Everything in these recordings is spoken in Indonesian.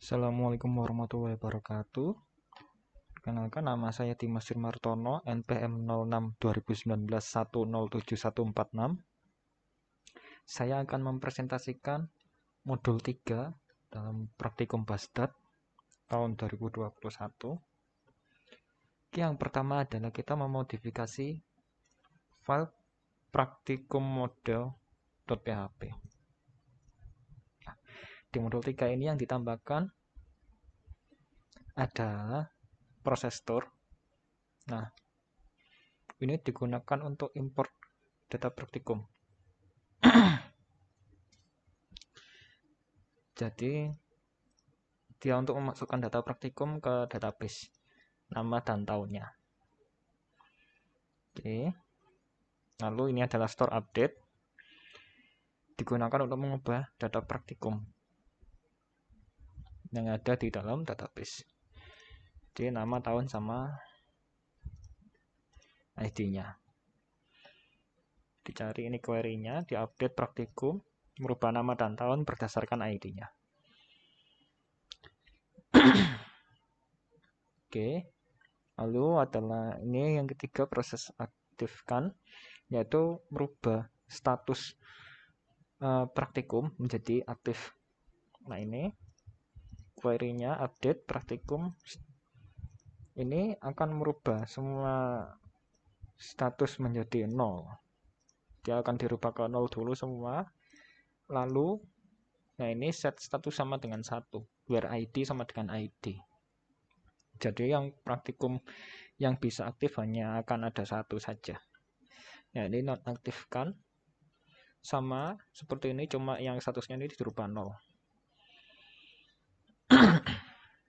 Assalamualaikum warahmatullahi wabarakatuh. Perkenalkan, nama saya Dimas Martono, NPM 06 2019 107146. Saya akan mempresentasikan modul 3 dalam praktikum Basdat tahun 2021. Yang pertama adalah kita memodifikasi file praktikum model.php. Di modul 3 ini yang ditambahkan adalah proses store. Nah, ini digunakan untuk import data praktikum. Jadi, dia untuk memasukkan data praktikum ke database, nama dan tahunnya. Oke. Lalu ini adalah store update, digunakan untuk mengubah data praktikum yang ada di dalam database. Jadi nama, tahun, sama ID-nya. Dicari ini query-nya, diupdate praktikum, merubah nama dan tahun berdasarkan ID-nya. Oke. Lalu adalah ini yang ketiga, proses aktifkan, yaitu merubah status praktikum menjadi aktif. Nah, ini query-nya update praktikum. Ini akan merubah semua status menjadi 0. Dia akan dirubah ke 0 dulu semua. Lalu, nah ini set status sama dengan 1. Where ID sama dengan ID. Jadi yang praktikum yang bisa aktif hanya akan ada 1 saja. Ya, ini nonaktifkan. Sama seperti ini, cuma yang statusnya ini dirubah 0.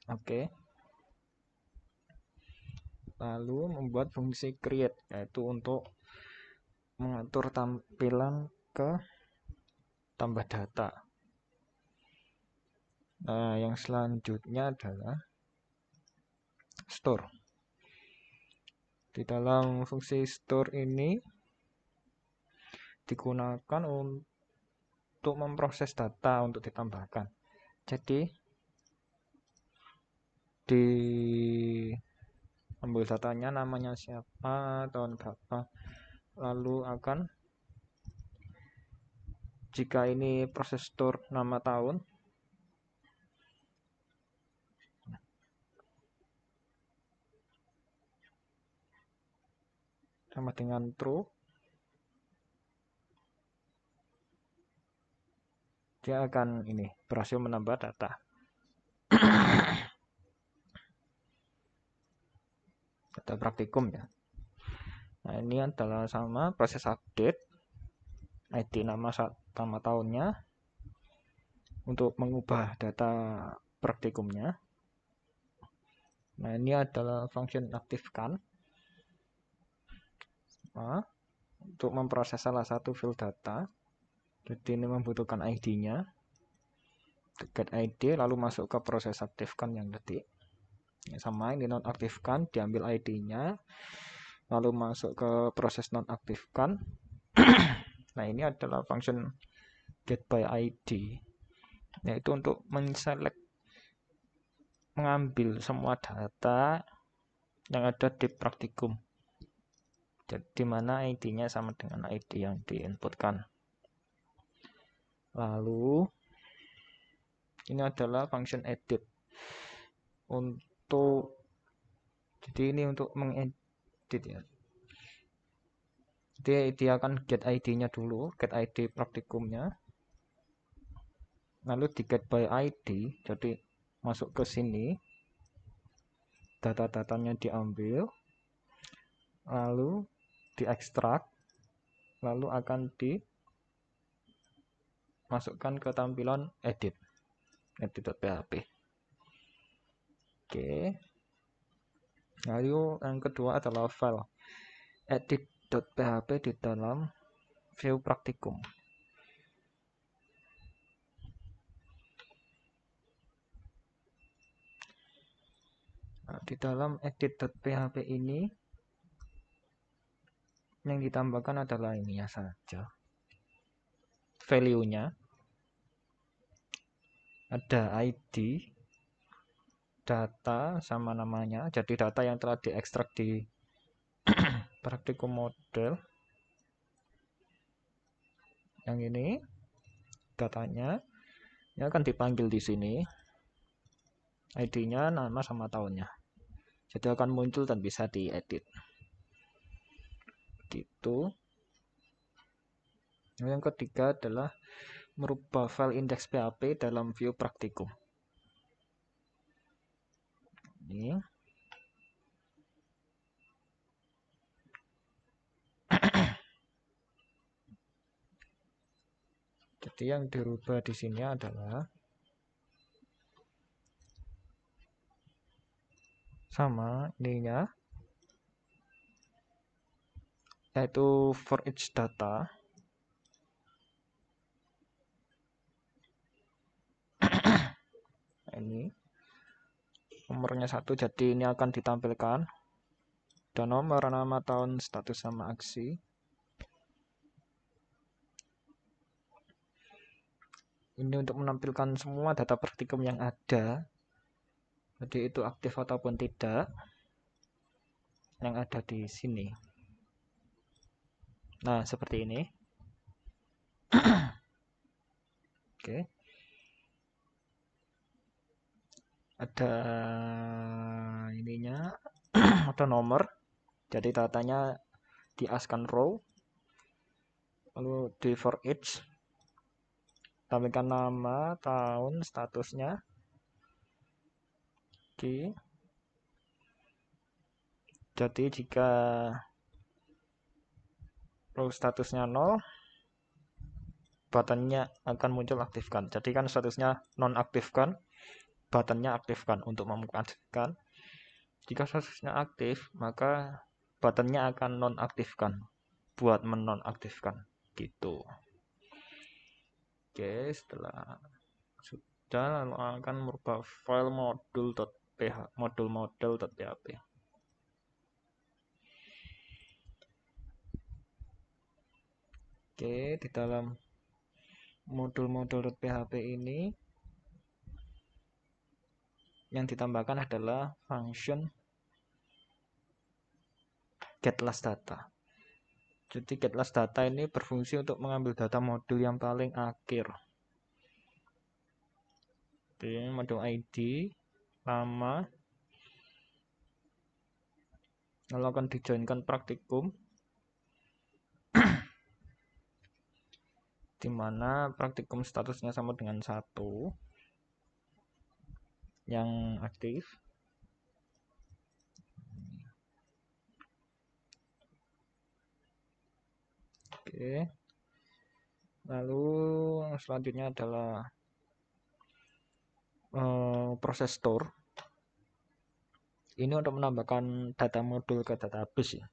Oke. Lalu membuat fungsi create, yaitu untuk mengatur tampilan ke tambah data. Nah, yang selanjutnya adalah store. Di dalam fungsi store ini digunakan untuk memproses data untuk ditambahkan. Jadi di ambil datanya, namanya siapa, tahun berapa, lalu akan, jika ini proses store nama tahun, sama dengan true, dia akan ini berhasil menambah data. Data praktikum ya. Nah, ini adalah sama proses update, ID, nama tahunnya untuk mengubah data praktikumnya. Nah, ini adalah function aktifkan untuk memproses salah satu field data. Jadi ini membutuhkan ID-nya, get ID, lalu masuk ke proses aktifkan yang tadi. Sama ini nonaktifkan, diambil ID-nya, lalu masuk ke proses nonaktifkan. Nah, ini adalah function get by ID, yaitu untuk menselect, mengambil semua data yang ada di praktikum, jadi dimana ID-nya sama dengan ID yang diinputkan. Lalu ini adalah function edit untuk, jadi ini untuk mengedit ya. Jadi dia akan get ID-nya dulu, get ID praktikumnya, lalu di get by ID, jadi masuk ke sini, data-datanya diambil, lalu diekstrak, lalu akan dimasukkan ke tampilan edit.php. Oke. Lalu yang kedua adalah file edit.php di dalam view praktikum. Nah, di dalam edit.php ini yang ditambahkan adalah ini ya saja. Value-nya ada ID, data sama namanya, jadi data yang telah diekstrak di praktikum model. Yang ini datanya ini akan dipanggil di sini, ID-nya, nama sama tahunnya. Jadi akan muncul dan bisa diedit. Gitu. Yang ketiga adalah merubah file index PHP dalam view praktikum. Ini. Jadi yang dirubah di sini adalah sama ininya, yaitu for each data. Ini nomornya 1, jadi ini akan ditampilkan. Dan nomor, nama, tahun, status, sama aksi. Ini untuk menampilkan semua data praktikum yang ada. Jadi itu aktif ataupun tidak yang ada di sini. Nah, seperti ini. Oke. Ada ininya, ada nomor. Jadi datanya di askan row. Lalu di for each tampilkan nama, tahun, statusnya. Oke. Jadi jika row statusnya 0, buttonnya akan muncul aktifkan. Jadi kan statusnya nonaktifkan, buttonnya aktifkan untuk mengaktifkan. Jika statusnya aktif, maka buttonnya akan nonaktifkan buat menonaktifkan gitu. Oke, setelah sudah, lalu akan merubah file modul.php. Oke, di dalam modul.php ini yang ditambahkan adalah function getLastData. Jadi getLastData ini berfungsi untuk mengambil data modul yang paling akhir. Jadi modul ID, nama, lalu akan dijoinkan praktikum, di mana praktikum statusnya sama dengan 1 yang aktif. Oke. Lalu selanjutnya adalah proses store. Ini untuk menambahkan data modul ke database ya.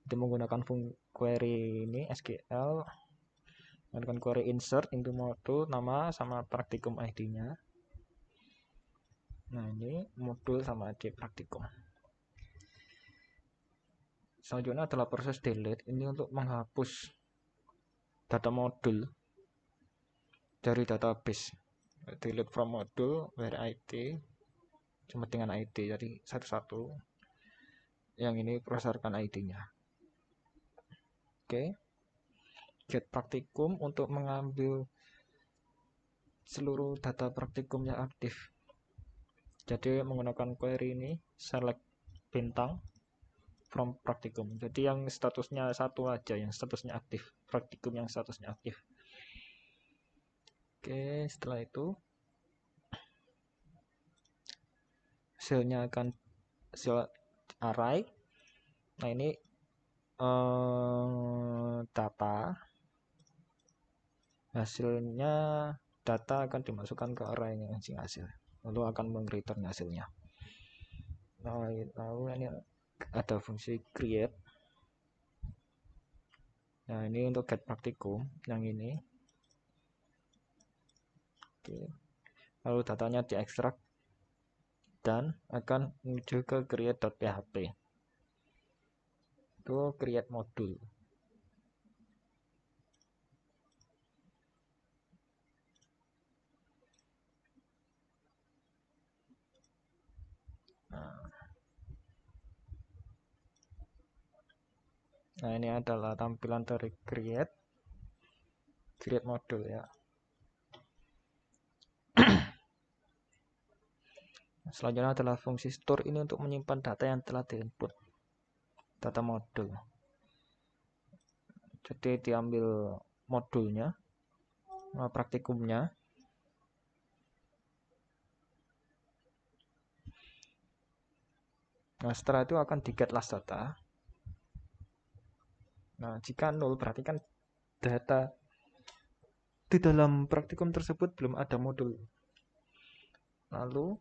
Itu menggunakan query ini SQL, menggunakan query insert into modul, nama sama praktikum ID-nya. Nah, ini modul sama ID praktikum. Selanjutnya adalah proses delete. Ini untuk menghapus data modul dari database. Delete from module where ID cuma dengan ID, jadi satu-satu yang ini berdasarkan ID-nya. Oke. Get praktikum untuk mengambil seluruh data praktikum yang aktif. Jadi menggunakan query ini select bintang from praktikum. Jadi yang statusnya 1 aja yang statusnya aktif, praktikum yang statusnya aktif. Oke, setelah itu hasilnya akan hasil array. Nah, ini data hasilnya, data akan dimasukkan ke array yang hasil, lalu akan meng-return hasilnya. Nah, lalu ini ada fungsi create. Nah, ini untuk get praktikum yang ini. Oke. Lalu datanya diekstrak dan akan menuju ke create.php. Itu create modul. Nah, ini adalah tampilan dari create modul ya. Selanjutnya adalah fungsi store. Ini untuk menyimpan data yang telah diinput, data modul. Jadi diambil modulnya, praktikumnya. Nah, setelah itu akan di get last data. Nah, jika nol berarti kan data di dalam praktikum tersebut belum ada modul. Lalu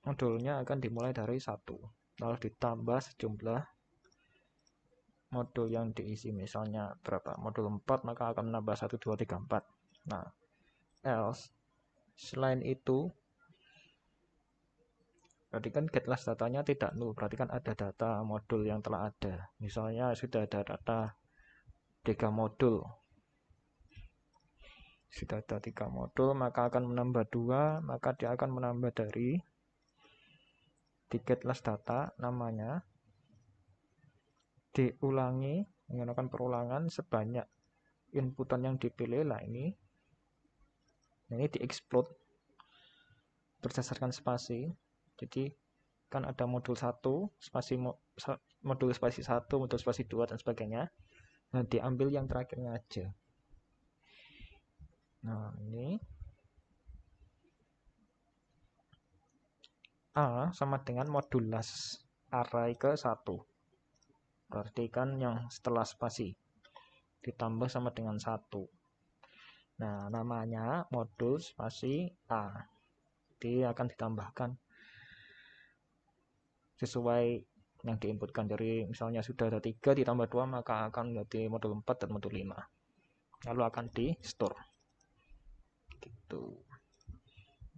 modulnya akan dimulai dari 1. Lalu ditambah sejumlah modul yang diisi. Misalnya berapa? Modul 4, maka akan menambah 1, 2, 3, 4. Nah, else selain itu, berarti kan get last datanya tidak nol. Berarti kan ada data modul yang telah ada. Misalnya sudah ada data 3 modul. Sudah ada 3 modul, maka akan menambah 2, maka dia akan menambah dari di get last data namanya, diulangi menggunakan perulangan sebanyak inputan yang dipilih. Lah ini diexplode berdasarkan spasi. Jadi kan ada modul 1, modul spasi 1, modul spasi 2 dan sebagainya. Nah, diambil yang terakhirnya aja. Nah, ini A sama dengan modulas array ke 1. Berarti kan yang setelah spasi ditambah sama dengan 1. Nah, namanya modul spasi A. Dia akan ditambahkan sesuai yang diinputkan. Dari misalnya sudah ada 3 ditambah 2, maka akan menjadi modul 4 dan modul 5. Lalu akan di store. Gitu.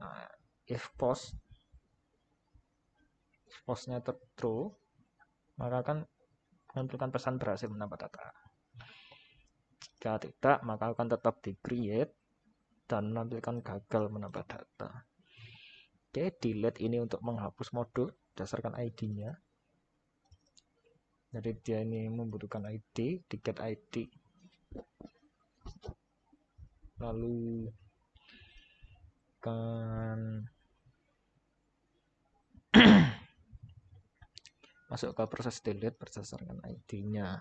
Nah, if postnya true, maka akan menampilkan pesan berhasil menambah data. Jika tidak, maka akan tetap di create dan menampilkan gagal menambah data. Oke, delete ini untuk menghapus modul berdasarkan ID-nya. Jadi dia ini membutuhkan ID, di get ID. Lalu kan masuk ke proses delete berdasarkan ID-nya.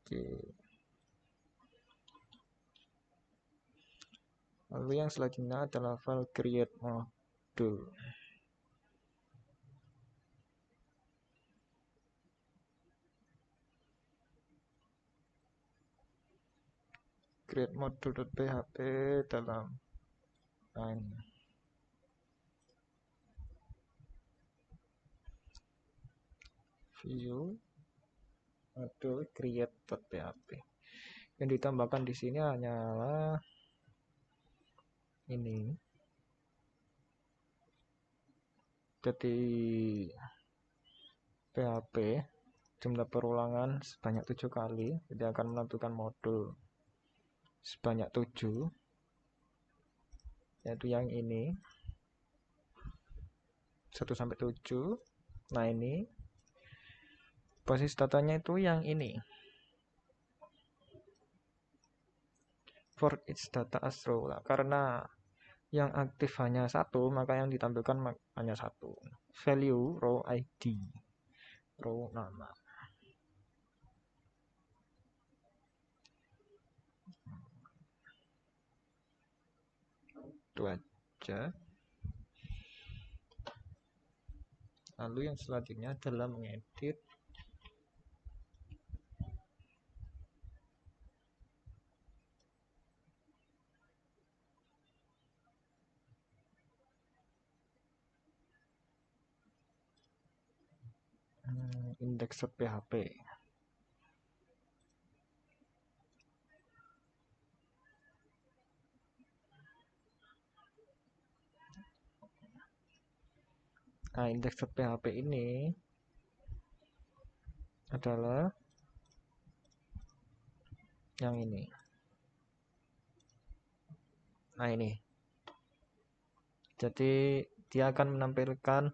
Oke. Lalu yang selanjutnya adalah file create module. Create module.php dalam view module create.php. Yang ditambahkan di sini hanyalah ini. Jadi PHP jumlah perulangan sebanyak 7 kali, jadi akan menampilkan modul sebanyak 7, yaitu yang ini 1 sampai 7. Nah, ini basis datanya itu yang ini, for each data as row. Karena yang aktif hanya 1, maka yang ditampilkan hanya 1. Value row ID, row nama. Itu aja. Lalu yang selanjutnya adalah mengedit index.php. Nah, index.php ini adalah yang ini. Nah, ini. Jadi dia akan menampilkan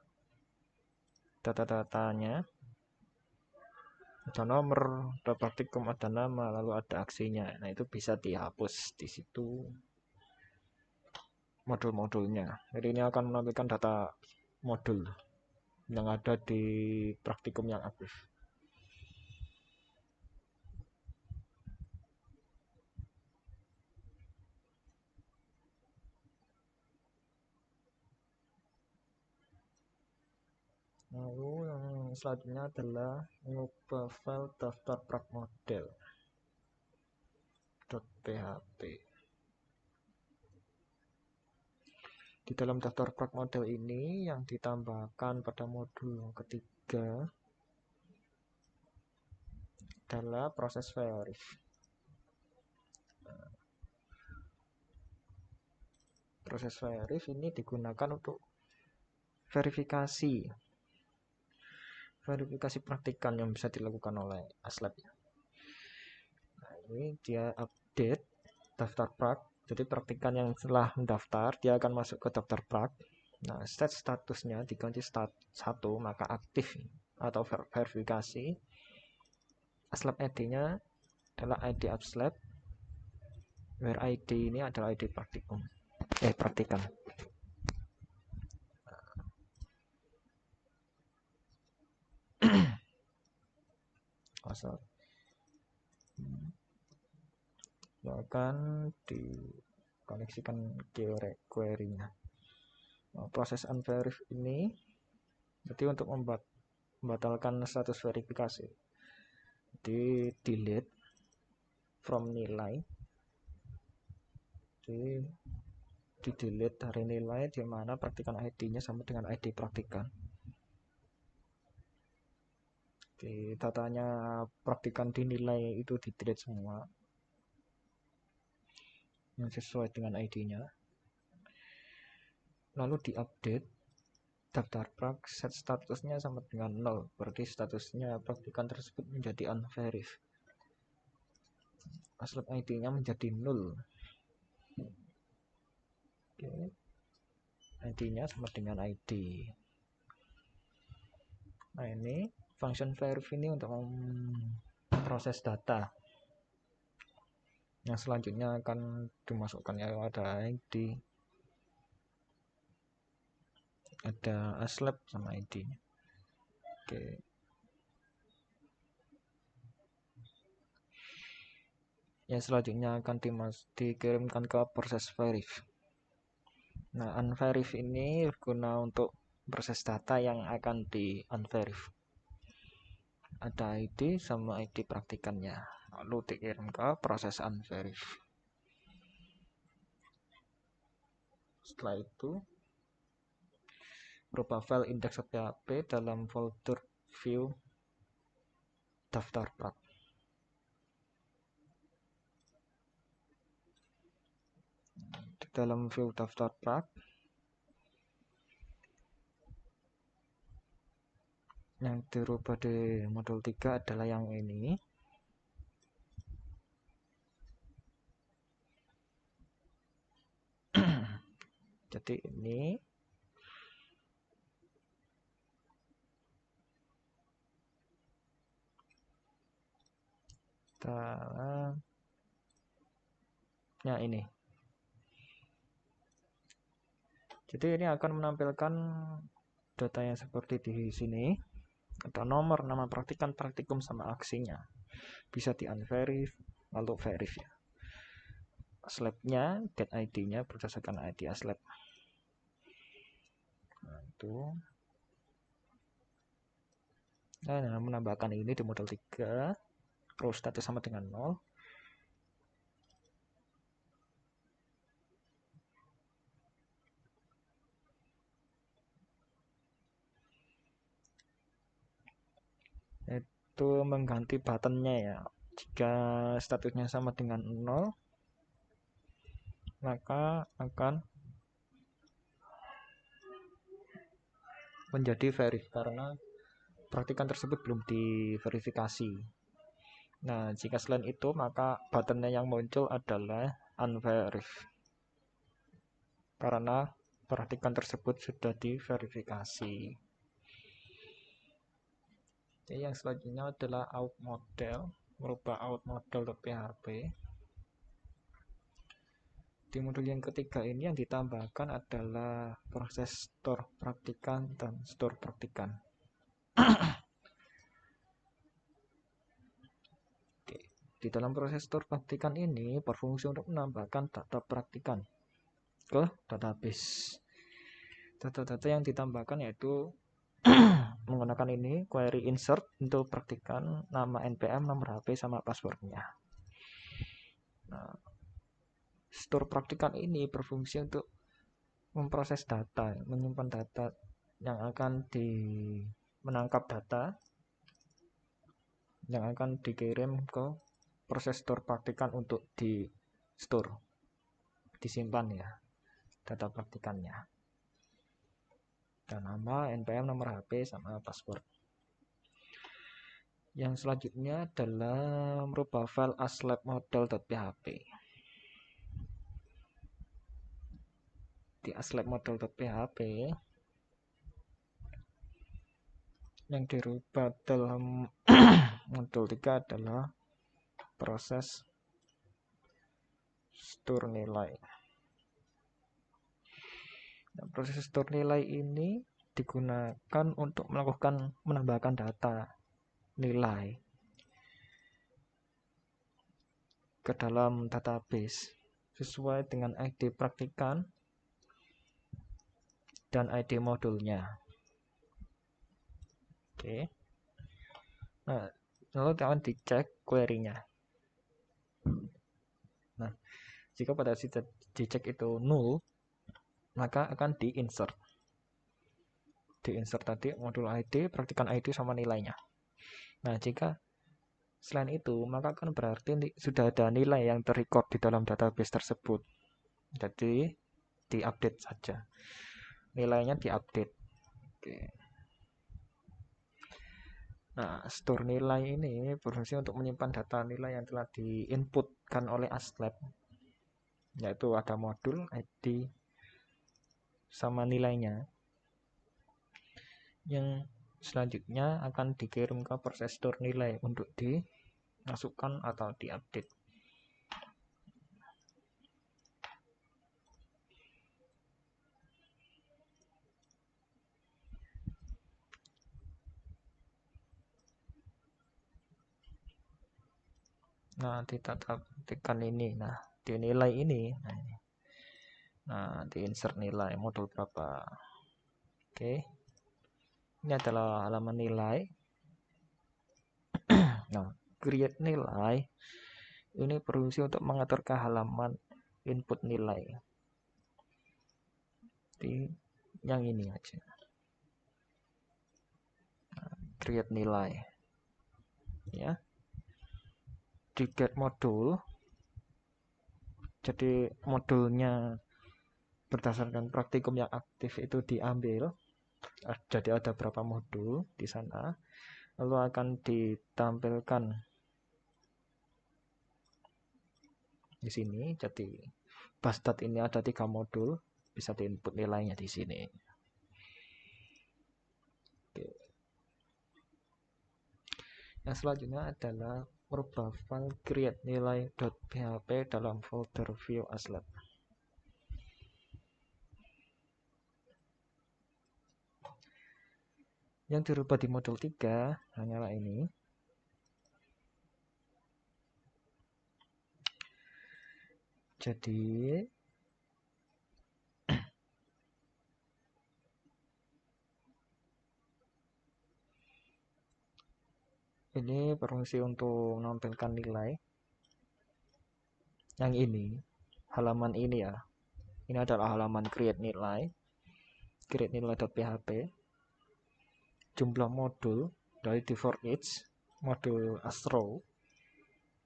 data-datanya, ada nomor, ada praktikum, ada nama, lalu ada aksinya. Nah, itu bisa dihapus di situ modul-modulnya. Jadi ini akan menampilkan data modul yang ada di praktikum yang aktif. Lalu yang selanjutnya adalah mengubah file daftar prak model .php. Di dalam daftar prak model ini yang ditambahkan pada modul ketiga adalah proses verif. Proses verif ini digunakan untuk verifikasi praktikan yang bisa dilakukan oleh ASLab. Nah, ini dia update daftar prak. Jadi praktikan yang telah mendaftar dia akan masuk ke daftar prak. Nah, statusnya diganti stat 1 maka aktif atau verifikasi. ASLab ID-nya adalah ID ASLab, where ID ini adalah ID praktikum. Praktikan. Akan dikoneksikan query-nya. Nah, proses unverif ini jadi untuk membatalkan status verifikasi. Jadi delete from nilai. Jadi di delete dari nilai di mana praktikan ID-nya sama dengan ID praktikan. Di datanya praktikan dinilai itu di delete semua yang sesuai dengan ID-nya. Lalu diupdate daftar prak, set statusnya sama dengan 0, berarti statusnya praktikan tersebut menjadi unverif. ASLab ID-nya menjadi 0. Oke. ID-nya sama dengan ID. Nah, ini function verif ini untuk memproses data. Yang selanjutnya akan dimasukkan ya ada ID, ada ASLab sama ID-nya. Oke. Yang selanjutnya akan dikirimkan ke proses verif. Nah, unverif ini berguna untuk proses data yang akan di unverif. Ada ID sama ID praktikannya, lalu dikirim ke proses unverif. Setelah itu berupa file index.php dalam folder view daftar prak. Di dalam view daftar prak yang dirubah di modul 3 adalah yang ini. Jadi ini ini. Jadi ini akan menampilkan data yang seperti di sini. Ada nomor, nama praktikan, praktikum sama aksinya. Bisa di unverif, lalu verif ya. ASLab-nya, get ID-nya berdasarkan ID ASLab. Nah, itu. Nah, menambahkan ini di model 3. Row status sama dengan 0. Itu mengganti buttonnya ya. Jika statusnya sama dengan 0, maka akan menjadi verif karena praktikan tersebut belum diverifikasi. Nah, jika selain itu maka buttonnya yang muncul adalah unverif karena praktikan tersebut sudah diverifikasi. Oke, yang selanjutnya adalah out model, merubah out model.php. Di modul yang ketiga ini yang ditambahkan adalah proses store praktikan dan store praktikan. Oke. Di dalam proses store praktikan ini berfungsi untuk menambahkan data praktikan ke database. Data-data yang ditambahkan yaitu menggunakan ini query insert untuk praktikan nama npm, nomor HP, sama passwordnya. Nah, store praktikan ini berfungsi untuk memproses data, menyimpan data yang akan menangkap data yang akan dikirim ke proses store praktikan untuk di store, disimpan ya data praktikannya, dan nama, npm, nomor HP, sama password. Yang selanjutnya adalah merubah file aslab model.php. Di aslab model.php yang dirubah dalam modul 3 adalah proses store nilai. Nah, proses store nilai ini digunakan untuk menambahkan data nilai ke dalam database sesuai dengan ID praktikan dan ID modulnya. Oke. Nah, lalu akan dicek query-nya. Nah, jika pada saat dicek itu null, maka akan di-insert. Di-insert tadi modul ID, praktikan ID, sama nilainya. Nah, jika selain itu, maka akan berarti sudah ada nilai yang terrecord di dalam database tersebut. Jadi, di-update saja. Nilainya di-update. Oke. Nah, store nilai ini berfungsi untuk menyimpan data nilai yang telah diinputkan oleh aslab, yaitu ada modul, ID, sama nilainya, yang selanjutnya akan dikirim ke proses store nilai untuk dimasukkan atau diupdate. Nah, di data praktikan ini, nah di nilai ini, nah di insert nilai modul berapa. Oke, ini adalah halaman nilai. Nah, create nilai ini berfungsi untuk mengatur ke halaman input nilai di yang ini aja. Nah, create nilai ya. Di get modul, jadi modulnya berdasarkan praktikum yang aktif itu diambil. Jadi ada berapa modul di sana, lalu akan ditampilkan di sini. Jadi Bastat ini ada 3 modul, bisa diinput nilainya di sini. Oke. Yang selanjutnya adalah merubah file create nilai.php dalam folder view aslab. Yang dirubah di modul 3 hanyalah ini. Jadi ini berfungsi untuk menampilkan nilai. Yang ini, halaman ini ya. Ini adalah halaman create nilai.php. Jumlah modul dari default each, modul astro,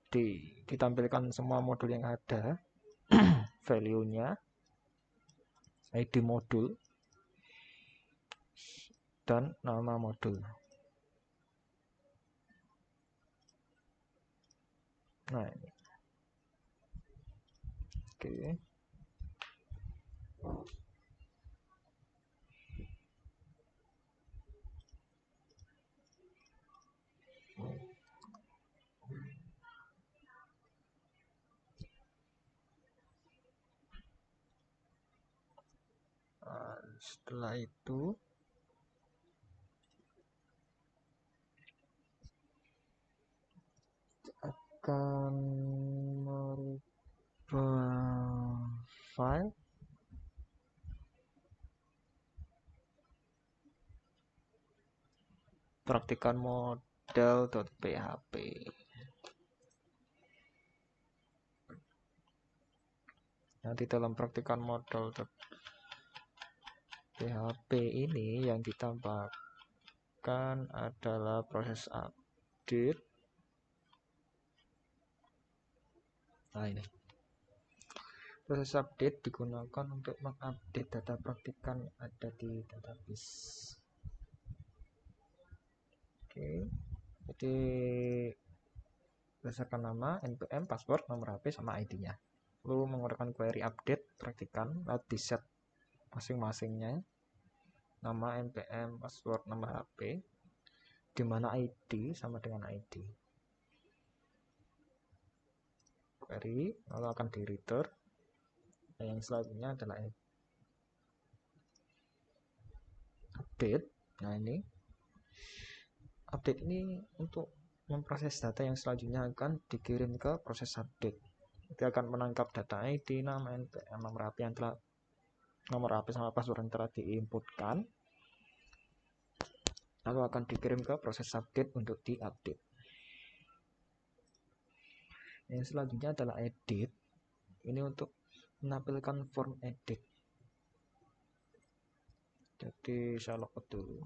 ditampilkan semua modul yang ada, value-nya, ID modul, dan nama modul. Nah, ini. Oke. Setelah itu akan merubah file praktikan model.php. Nah, di dalam praktikan model.php ini yang ditambahkan adalah proses update. Nah, ini proses update digunakan untuk mengupdate data praktikan yang ada di database. Oke, jadi berdasarkan nama, npm, password, nomor HP, sama ID-nya. Lalu menggunakan query update praktikan, lalu di set masing-masingnya, nama, npm, password, nomor HP, di mana ID sama dengan ID. Query, lalu akan di return. Nah, yang selanjutnya adalah update. Nah, ini update ini untuk memproses data yang selanjutnya akan dikirim ke proses update. Dia akan menangkap data ID, nama, npm, nomor HP yang telah sama password yang telah diinputkan, lalu akan dikirim ke proses update untuk diupdate. Yang selanjutnya adalah edit. Ini untuk menampilkan form edit. Jadi saya login dulu.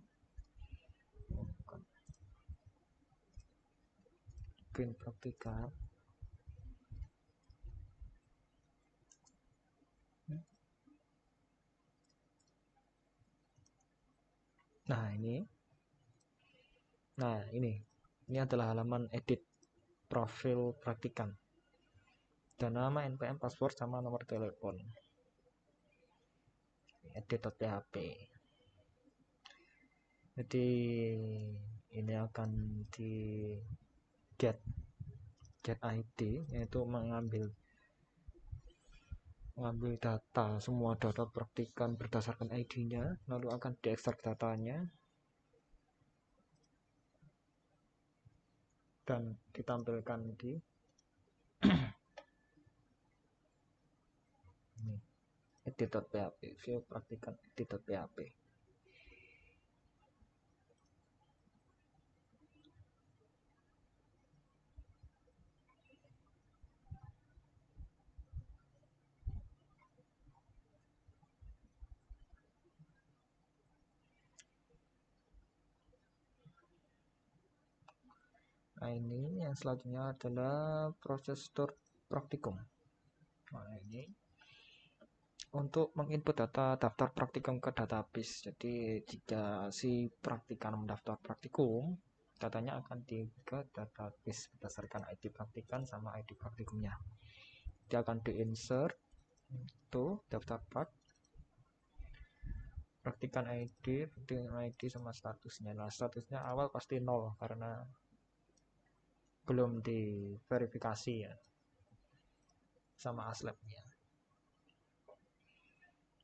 Print praktikal. Nah, ini adalah halaman edit profil praktikan. Dan nama, npm, password, sama nomor telepon. Edit.php. Jadi ini akan di get ID, yaitu mengambil data, semua data praktikan berdasarkan ID-nya, lalu akan diekstrak datanya dan ditampilkan di edit.php, view praktikan edit.php. Nah, ini yang selanjutnya adalah proses store praktikum. Nah, ini untuk menginput data daftar praktikum ke database. Jadi jika si praktikan mendaftar praktikum, datanya akan di ke database berdasarkan ID praktikan sama ID praktikumnya. Dia akan diinsert tuh daftar praktikan ID sama statusnya. Nah, statusnya awal pasti 0 karena belum diverifikasi ya sama aslabnya.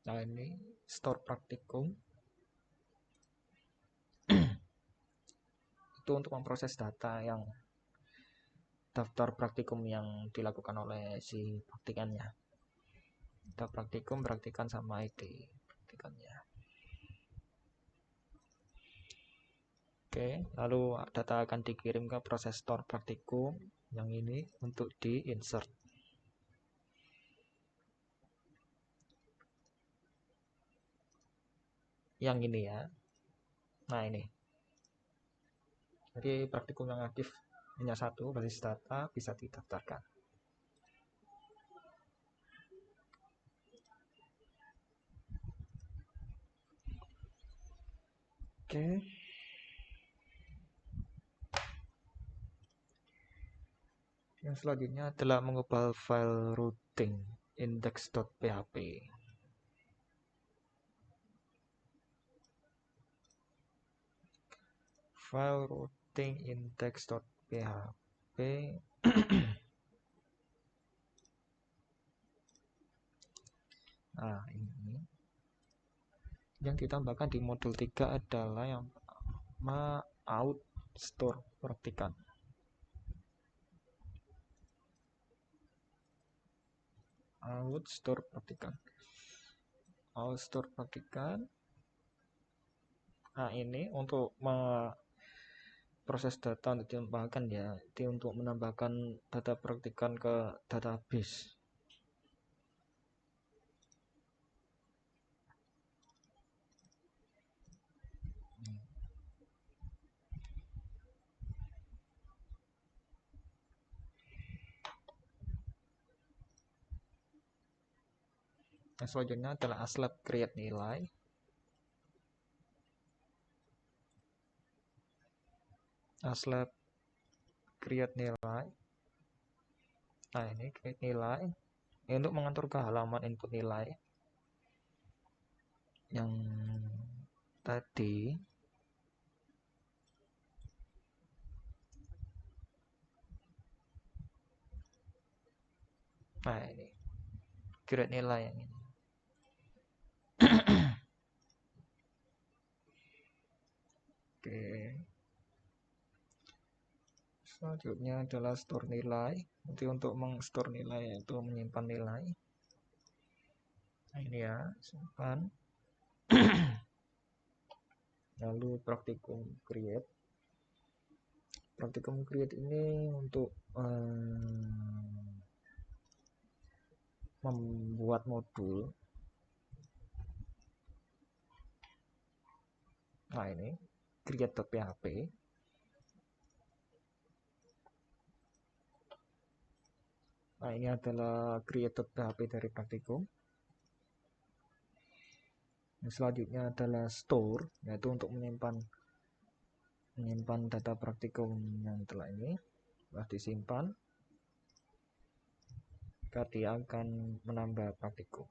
Nah, ini store praktikum itu untuk memproses data yang daftar praktikum yang dilakukan oleh si praktikannya. Daftar praktikum, praktikan, sama ID praktikannya. Oke, lalu data akan dikirim ke proses store praktikum yang ini untuk di-insert. Yang ini ya. Nah, ini. Jadi praktikum yang aktif hanya satu, basis data bisa didaftarkan. Oke. Yang selanjutnya adalah mengubah file routing index.php. File routing index.php Nah, ini. Yang ditambahkan di modul 3 adalah yang pertama out store praktikan. Out store praktikan. Nah, ini untuk proses data untuk ditambahkan ya, itu untuk menambahkan data praktikan ke database. Yang selanjutnya adalah aslab create nilai. Aslab create nilai. Nah, ini create nilai ini untuk mengatur ke halaman input nilai yang tadi. Nah, ini create nilai yang ini. Oke. Selanjutnya adalah store nilai. Nanti untuk mengstore nilai yaitu menyimpan nilai. Nah, ini ya, simpan. Lalu praktikum create. Praktikum create ini untuk membuat modul. Nah, ini create.php. Nah, ini adalah create.php dari praktikum. Yang selanjutnya adalah store, yaitu untuk menyimpan data praktikum yang telah ini telah disimpan. Maka dia akan menambah praktikum.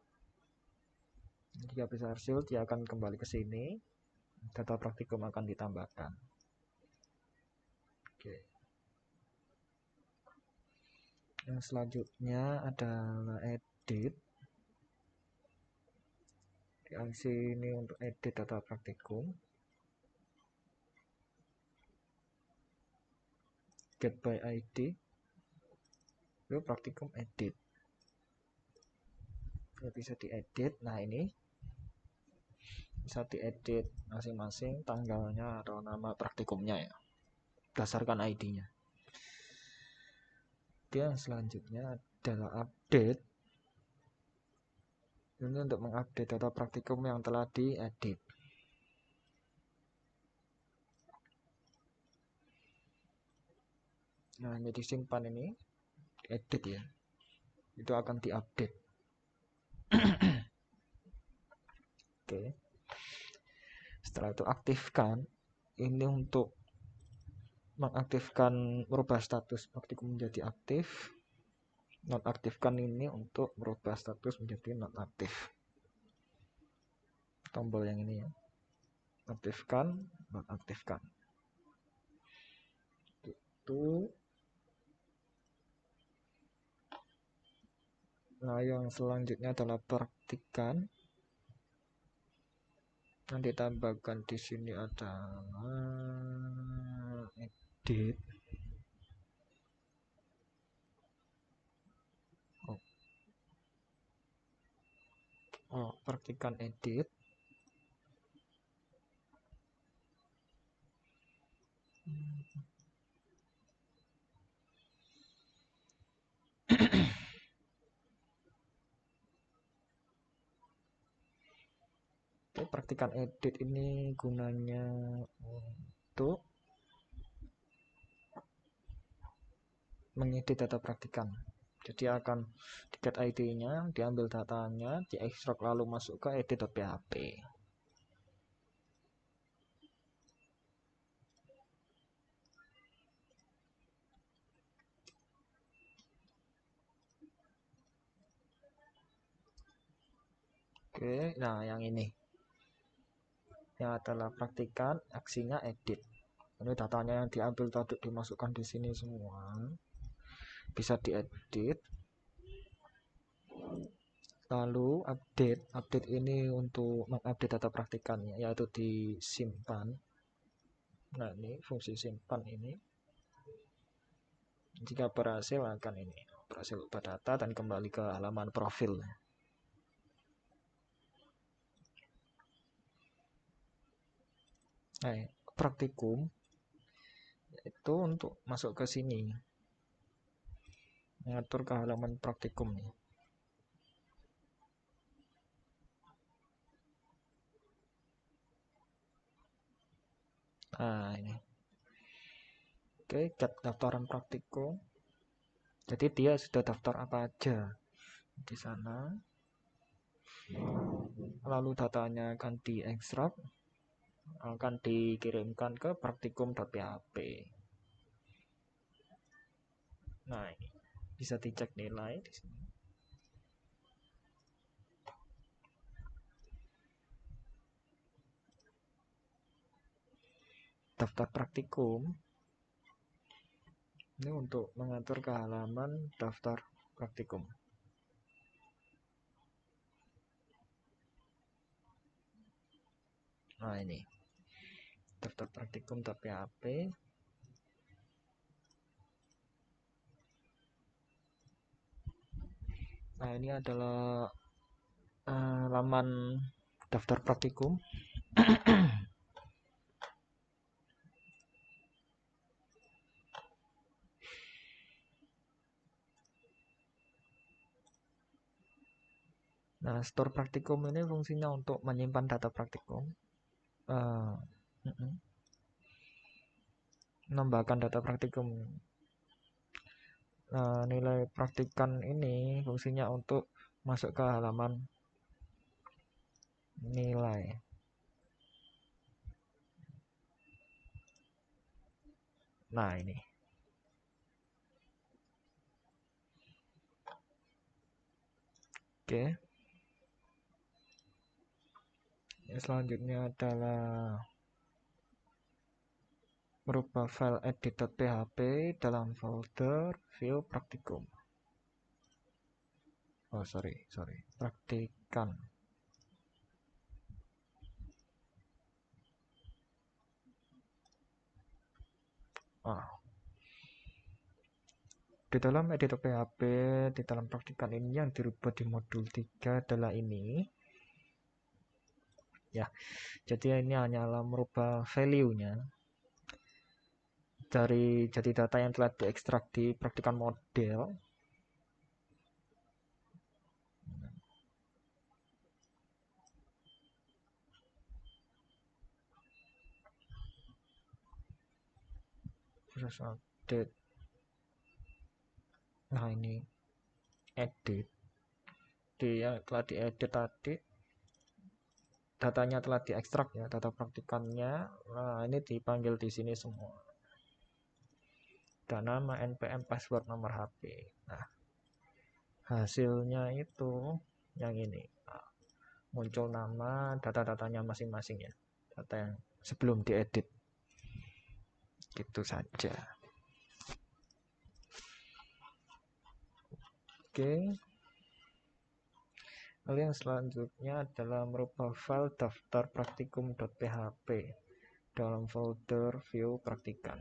Jika bisa hasil, dia akan kembali ke sini. Data praktikum akan ditambahkan. Oke. Yang selanjutnya adalah edit. Di sini untuk edit data praktikum. Get by ID. Lalu praktikum edit. Ya, bisa diedit. Nah, ini bisa diedit masing-masing tanggalnya atau nama praktikumnya ya, berdasarkan ID-nya. Yang selanjutnya adalah update. Ini untuk mengupdate data praktikum yang telah diedit. Nah, ini disimpan, ini edit ya, itu akan diupdate. Oke. Setelah itu aktifkan. Ini untuk mengaktifkan, merubah status praktikum menjadi aktif. Nonaktifkan ini untuk merubah status menjadi nonaktif. Tombol yang ini ya, aktifkan, nonaktifkan. Itu. Nah, yang selanjutnya adalah praktikan. Yang ditambahkan di sini adalah edit. Praktikan edit. Praktikan edit ini gunanya untuk mengedit data praktikan. Jadi akan di get ID-nya, diambil datanya, diekstrak lalu masuk ke edit.php. Oke, nah yang ini yang adalah praktikan, aksinya edit. Ini datanya yang diambil tadi dimasukkan di sini semua. Bisa diedit. Lalu update ini untuk mengupdate data praktikannya, yaitu disimpan. Nah, ini fungsi simpan ini. Jika berhasil akan ini berhasil ubah data dan kembali ke halaman profil. Nah, praktikum itu untuk masuk ke sini, mengatur ke halaman praktikum nih. Nah, ini. Oke, get daftaran praktikum. Jadi dia sudah daftar apa aja di sana. Lalu datanya akan diekstrak, akan dikirimkan ke praktikum.php. Nah, ini bisa dicek nilai di sini. Daftar praktikum ini untuk mengatur ke halaman daftar praktikum. Nah, ini daftar praktikum.php. Nah, ini adalah laman daftar praktikum. Nah, store praktikum ini fungsinya untuk menyimpan data praktikum, menambahkan data praktikum. Nah, nilai praktikan ini fungsinya untuk masuk ke halaman nilai. Nah, ini. Oke. Yang selanjutnya adalah merubah file edit.php dalam folder view praktikum. Oh, sorry. Praktikan. Di dalam edit.php, di dalam praktikan ini yang dirubah di modul 3 adalah ini. Ya, jadi ini hanyalah merubah value-nya dari jadi data yang telah diekstrak di praktikan model. Terus update. Nah, ini edit. Dia telah diedit tadi. Datanya telah diekstrak ya, data praktikannya. Nah, ini dipanggil di sini semua. Dan nama, npm, password, nomor HP. Nah, hasilnya itu yang ini. Nah, muncul nama, data-datanya masing-masing ya. Data yang sebelum diedit. Gitu saja. Oke. Lalu yang selanjutnya adalah merubah file daftar praktikum.php dalam folder view praktikan.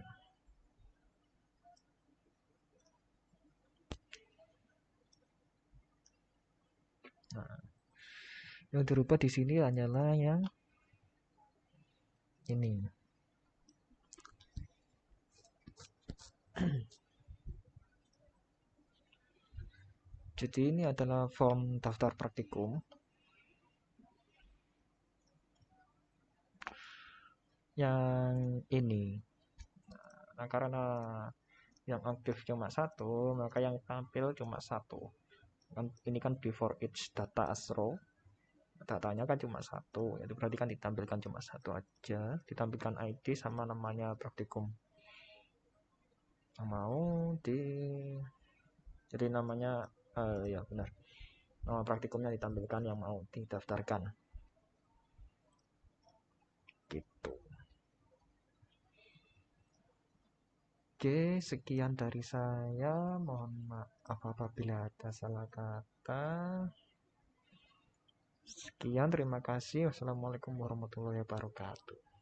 Nah, yang dirubah di sini hanyalah yang ini. Jadi ini adalah form daftar praktikum yang ini. Nah, karena yang aktif cuma satu, maka yang tampil cuma satu. Ini kan before each data as row, datanya kan cuma satu, itu berarti kan ditampilkan cuma satu aja, ditampilkan ID sama namanya praktikum. Mau jadi namanya ya benar, nama praktikumnya ditampilkan yang mau didaftarkan gitu. Oke, sekian dari saya, mohon maaf apabila ada salah kata. Sekian, terima kasih. Wassalamualaikum warahmatullahi wabarakatuh.